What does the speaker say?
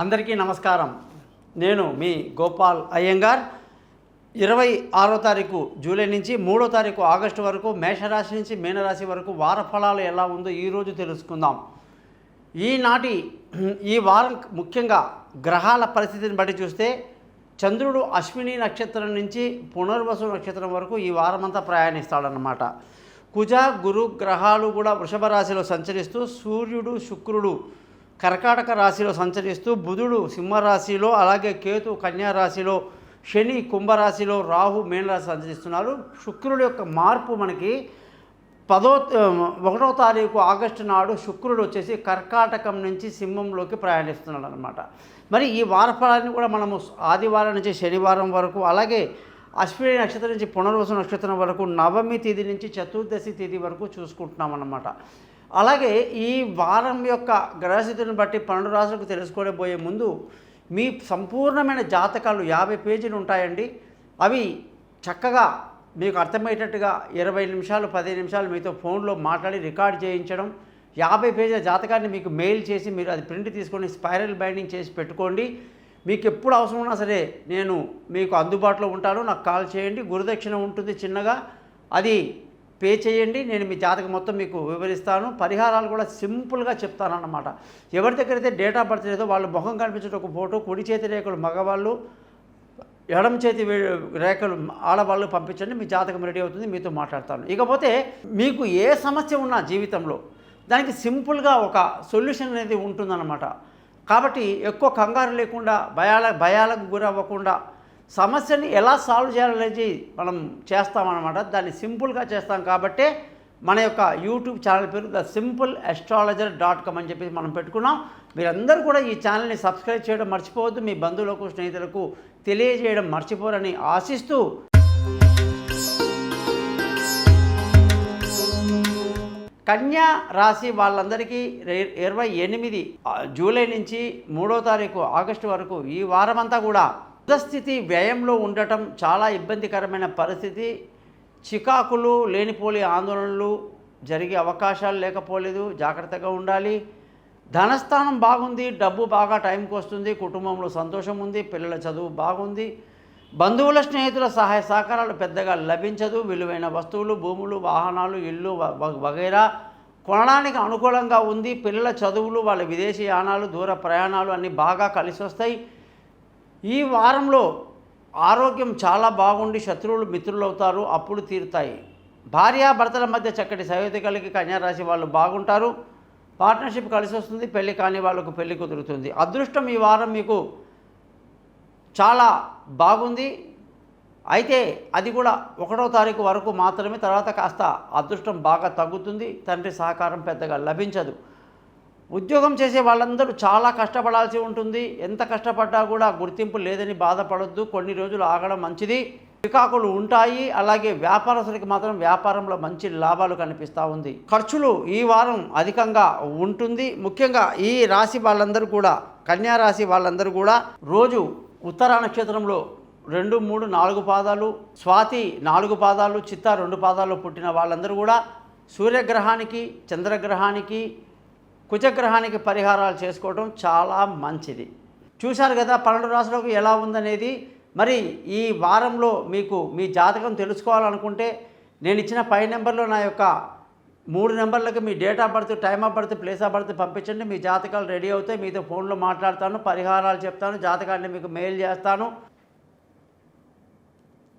అందరికీ నమస్కారం. నేను మీ గోపాల్ అయ్యంగార్. 26వ తారీఖు జూలై నుంచి 3వ తారీఖు ఆగస్టు వరకు మేషరాశి నుంచి మీనరాశి వరకు వార ఫలాలు ఎలా ఉందో ఈరోజు తెలుసుకుందాం. ఈ వారం ముఖ్యంగా గ్రహాల పరిస్థితిని బట్టి చూస్తే చంద్రుడు అశ్విని నక్షత్రం నుంచి పునర్వసు నక్షత్రం వరకు ఈ వారమంతా ప్రయాణిస్తాడన్నమాట. కుజ గురు గ్రహాలు కూడా వృషభ రాశిలో సంచరిస్తూ, సూర్యుడు శుక్రుడు కర్కాటక రాశిలో సంచరిస్తూ, బుధుడు సింహరాశిలో, అలాగే కేతు కన్యా రాశిలో, శని కుంభరాశిలో, రాహు మీనరాశి సంచరిస్తున్నారు. శుక్రుడు యొక్క మార్పు మనకి 1వ తారీఖు ఆగస్టు నాడు శుక్రుడు వచ్చేసి కర్కాటకం నుంచి సింహంలోకి ప్రయాణిస్తున్నాడు అనమాట. మరి ఈ వార ఫలాన్ని కూడా మనము ఆదివారం నుంచి శనివారం వరకు, అలాగే అశ్విని నక్షత్రం నుంచి పునర్వసు నక్షత్రం వరకు, నవమి తేదీ నుంచి చతుర్దశి తేదీ వరకు చూసుకుంటున్నాం అన్నమాట. అలాగే ఈ వారం యొక్క గ్రహస్థితిని బట్టి 12 రాశులకు తెలుసుకోబోయే ముందు మీ సంపూర్ణమైన జాతకాలు 50 పేజీలు ఉంటాయండి. అవి చక్కగా మీకు అర్థమయ్యేటట్టుగా 20 నిమిషాలు 15 నిమిషాలు మీతో ఫోన్లో మాట్లాడి రికార్డ్ చేయించడం, 50 పేజీల జాతకాన్ని మీకు మెయిల్ చేసి మీరు అది ప్రింట్ తీసుకొని స్పైరల్ బైండింగ్ చేసి పెట్టుకోండి. మీకు ఎప్పుడు అవసరం ఉన్నా సరే నేను మీకు అందుబాటులో ఉంటాను. నాకు కాల్ చేయండి. గురుదక్షిణ ఉంటుంది చిన్నగా, అది పే చేయండి. నేను మీ జాతకం మొత్తం మీకు వివరిస్తాను. పరిహారాలు కూడా సింపుల్గా చెప్తానన్నమాట. ఎవరి దగ్గరైతే డేట్ ఆఫ్ బర్త్ లేదో వాళ్ళు ముఖం కనిపించే ఒక ఫోటో, కుడి చేతి రేఖలు మగవాళ్ళు, ఎడమ చేతి రేఖలు ఆడవాళ్ళు పంపించండి. మీ జాతకం రెడీ అవుతుంది, మీతో మాట్లాడతాను. ఇకపోతే మీకు ఏ సమస్య ఉన్నా జీవితంలో దానికి సింపుల్గా ఒక సొల్యూషన్ అనేది ఉంటుందన్నమాట. కాబట్టి ఎక్కువ కంగారు లేకుండా, భయాలకు గురవ్వకుండా సమస్యని ఎలా సాల్వ్ చేయాలనేది మనం చేస్తామన్నమాట. దాన్ని సింపుల్గా చేస్తాం కాబట్టే మన యొక్క యూట్యూబ్ ఛానల్ పేరు thesimple.astrologer.com అని చెప్పి మనం పెట్టుకున్నాం. మీరందరూ కూడా ఈ ఛానల్ని సబ్స్క్రైబ్ చేయడం మర్చిపోవద్దు. మీ బంధువులకు స్నేహితులకు తెలియజేయడం మర్చిపోరని ఆశిస్తూ, కన్యా రాశి వాళ్ళందరికీ 28 జూలై నుంచి 3వ తారీఖు ఆగస్టు వరకు ఈ వారమంతా కూడా స్థితి వ్యయంలో ఉండటం చాలా ఇబ్బందికరమైన పరిస్థితి. చికాకులు, లేనిపోని ఆందోళనలు జరిగే అవకాశాలు లేకపోలేదు. జాగ్రత్తగా ఉండాలి. ధనస్థానం బాగుంది, డబ్బు బాగా టైంకి వస్తుంది, కుటుంబంలో సంతోషం ఉంది, పిల్లల చదువు బాగుంది, బంధువుల స్నేహితుల సహాయ సహకారాలు పెద్దగా లభించదు. విలువైన వస్తువులు, భూములు, వాహనాలు, ఇల్లు వగైరా కొనడానికి అనుకూలంగా ఉంది. పిల్లల చదువులు, వాళ్ళ విదేశీ యానాలు, దూర ప్రయాణాలు అన్నీ బాగా కలిసి వస్తాయి. ఈ వారంలో ఆరోగ్యం చాలా బాగుండి శత్రువులు మిత్రులు అవుతారు, అప్పులు తీరుతాయి. భార్యాభర్తల మధ్య చక్కటి సయోధ్య కలిగి కన్యారాశి వాళ్ళు బాగుంటారు. పార్ట్నర్షిప్ కలిసి వస్తుంది. పెళ్లి కాని వాళ్ళకు పెళ్లి కుదురుతుంది. అదృష్టం ఈ వారం మీకు చాలా బాగుంది. అయితే అది కూడా 1వ తారీఖు వరకు మాత్రమే. తర్వాత కాస్త అదృష్టం బాగా తగ్గుతుంది. తండ్రి సహకారం పెద్దగా లభించదు. ఉద్యోగం చేసే వాళ్ళందరూ చాలా కష్టపడాల్సి ఉంటుంది. ఎంత కష్టపడ్డా కూడా గుర్తింపు లేదని బాధపడొద్దు. కొన్ని రోజులు ఆగడం మంచిది. చికాకులు ఉంటాయి. అలాగే వ్యాపారస్తులకి మాత్రం వ్యాపారంలో మంచి లాభాలు కనిపిస్తూ ఉంది. ఖర్చులు ఈ వారం అధికంగా ఉంటుంది. ముఖ్యంగా ఈ రాశి వాళ్ళందరూ కూడా, కన్యా రాశి వాళ్ళందరూ కూడా రోజు ఉత్తర నక్షత్రంలో 2, 3, 4 పాదాలు, స్వాతి 4 పాదాలు, చిత్త 2 పాదాలు పుట్టిన వాళ్ళందరూ కూడా సూర్యగ్రహానికి, చంద్రగ్రహానికి, కుజగ్రహానికి పరిహారాలు చేసుకోవడం చాలా మంచిది. చూశారు కదా 12 రాశులకు ఎలా ఉందనేది. మరి ఈ వారంలో మీకు మీ జాతకం తెలుసుకోవాలనుకుంటే నేను ఇచ్చిన పై నెంబర్లో నా యొక్క 3 నెంబర్లకు మీ date of birth, time of birth, place of birth పంపించండి. మీ జాతకాలు రెడీ అవుతాయి. మీతో ఫోన్లో మాట్లాడతాను, పరిహారాలు చెప్తాను, జాతకాన్ని మీకు మెయిల్ చేస్తాను.